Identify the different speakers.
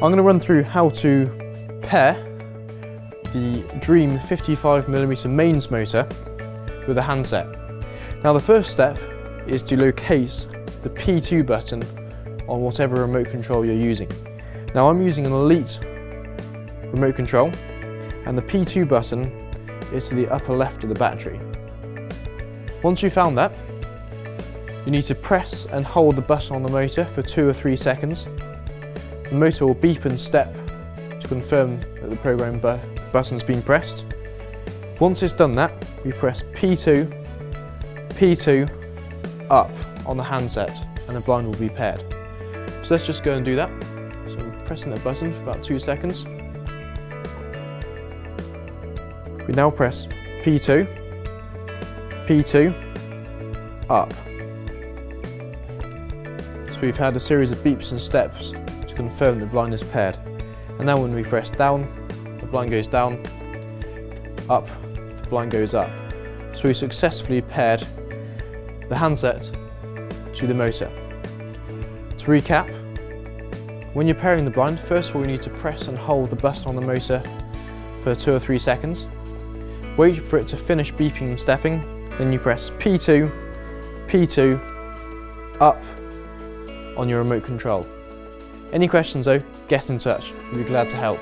Speaker 1: I'm going to run through how to pair the Dream 55mm mains motor with a handset. Now the first step is to locate the P2 button on whatever remote control you're using. Now I'm using an Elite remote control, and the P2 button is to the upper left of the battery. Once you've found that, you need to press and hold the button on the motor for 2 or 3 seconds. The motor will beep and step to confirm that the program button's been pressed. Once it's done that, we press P2, P2, up on the handset, and the blind will be paired. So let's just go and do that. So I'm pressing that button for about 2 seconds. We now press P2, P2, up. So we've had a series of beeps and steps to confirm the blind is paired. And now when we press down, the blind goes down, up, the blind goes up. So we successfully paired the handset to the motor. To recap, when you're pairing the blind, first of all you need to press and hold the button on the motor for 2 or 3 seconds. Wait for it to finish beeping and stepping, then you press P2, P2, up on your remote control. Any questions though, get in touch, we'll be glad to help.